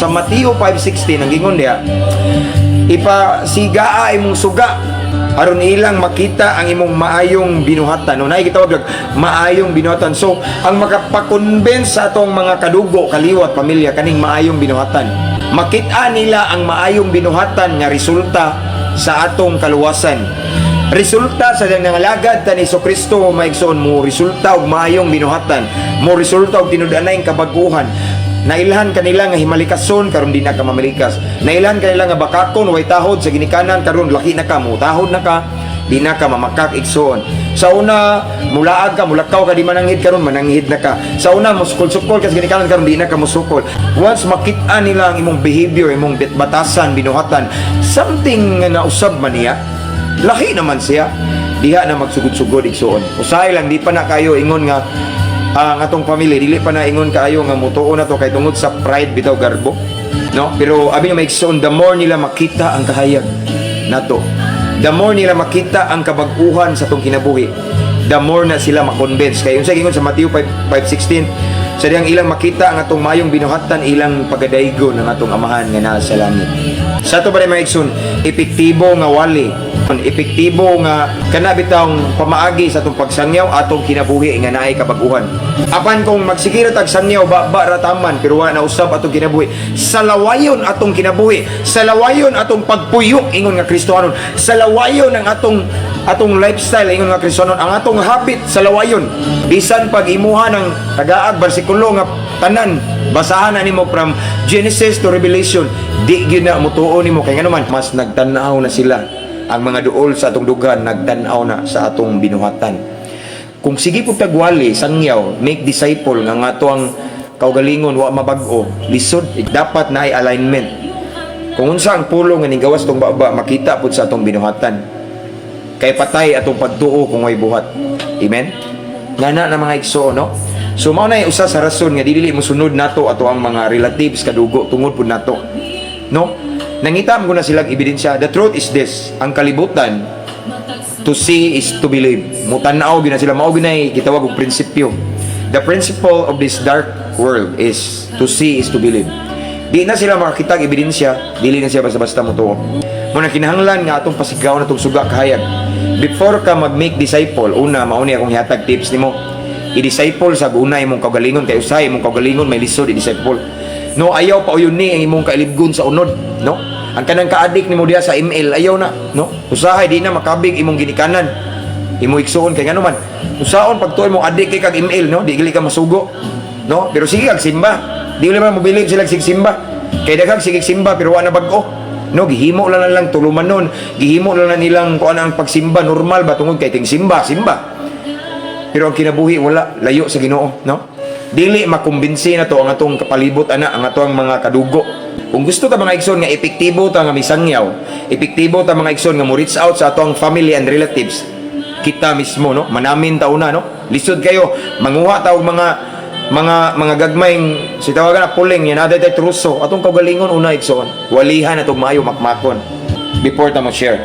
sa Mateo 5:16 ang gingon diha, ipasigaa imong suga aron ilang makita ang imong maayong binuhatan. No, nay gitawag og maayong binuhatan. So, ang makapakonvince sa atong mga kadugo, kaliwat, pamilya kaning maayong binuhatan. Makita nila ang maayong binuhatan nga resulta sa atong kaluwasan. Resulta sa nangalagad ta ni Kristo maigsoon mo, resulta og maayong binuhatan, mo resulta og tinud-anay kabaguhan. Nailhan kanila nga himalikason karon di na ka mamalikas. Nailhan kanila nga bakakon way tahod sa ginikanan karon laki na ka mo tahod na ka, di na ka mamakak igsoon. Sa una mulaag ka, mulakaw ka di mananghid karon mananghid na ka. Sa una musukol-sukol ka sa ginikanan karon di na ka musukol. Once makita nila ang imong behavior, imong batasan, binuhatan, something nga nausab man niya, laki naman siya, diha na magsugod-sugod igsoon. Usahay lang di pa na kayo ingon nga ang atong family dili pa na ingon kaayo nga mutuo na to kay tungod sa pride bitaw garbo, no? Pero abi nga maigsoon, the more nila makita ang kahayag nato, the more nila makita ang kabaguhan sa atong kinabuhi, the more na sila makonvince. Kay unsa gingon sa Mateo 5:16, sa diyang ilang makita ang atong mayong binuhatan, ilang pagadaygo ng atong amahan nga naa sa langit. Sa ato ba maigsoon, epektibo nga wali, epektibo nga kana bitawng pamaagi sa atong pagsangyaw atong kinabuhi nga naay kabaguhan. Apan kung magsigira tag sangyaw ba rataman pero wa na usab atong kinabuhi, salawayon atong kinabuhi, salawayon atong pagpuyo ingon nga Kristohanon, salawayon ang atong lifestyle ingon nga Kristohanon, ang atong habit salawayon. Bisan pag imuha ng tagaag bersikulo nga tanan basahan na nimo from Genesis to Revelation, di gyud na mutuo nimo kay ngano man mas nagtan-aw na sila. Ang mga duol sa atong dugan nagtan-aw na sa atong binuhatan. Kung sige po tagwali sangyaw, make disciple nga ato ang kaugalingon wa mabag-o, lisod dapat na ay alignment. Kung unsa ang pulong nga nigawas tong baba, makita pud sa atong binuhatan. Kay patay atong pagtuo kung way buhat. Amen. Ngana na mga igsoon, no? So mao na usa sa rason nga dili mo sunod nato ato ang mga relatives kadugo tungod pud nato, no? Nangitam ko na silang ebidensya. The truth is this, ang kalibutan, to see is to believe. Mutanaw gina sila, mao ginay gitawag og prinsipyo. The principle of this dark world is to see is to believe. Di na sila makakita og ebidensya, dili na siya basta-basta mutuo. Muna kinahanglan nga atong pasigaw na tong suga kahayag. Before ka mag-make disciple, una mao ni akong hihatag tips nimo. I-disciple sa una imong kaugalingon, kay usahay imong kaugalingon may lisod i-disciple. No, ayaw pa uyon ni ang imong kailibgon sa unod, no? Ang kanang kaadik nimo diha sa email, ayaw na, no? Usahay di na makabig imong ginikanan. Imo igsuon kay ngano man. Usaon pagtuon mo adik kay kag email, no? Di gali ka masugo, no? Pero sige kag simba. Di man mobilib sila sig simba. Kay daghang sige simba pero wa na bag-o. No, gihimo lang tuluman nun. Gihimo lang nilang kuan ang pagsimba normal ba tungod kay ting simba. Pero ang kinabuhi wala, layo sa Ginoo, no? Dili makumbinsi na to ang atong kapalibot ana, ang atong mga kadugo. Kung gusto ta mga igsoon nga epektibo ta nga misangyaw, epektibo ta mga igsoon nga mo reach out sa atong family and relatives, kita mismo, no, manamin ta una, no, lisod kayo manguha ta og mga gagmayng si tawagan na puling yan aday tay truso atong kaugalingon una igsoon, walihan atong maayo makmakon before ta mo share.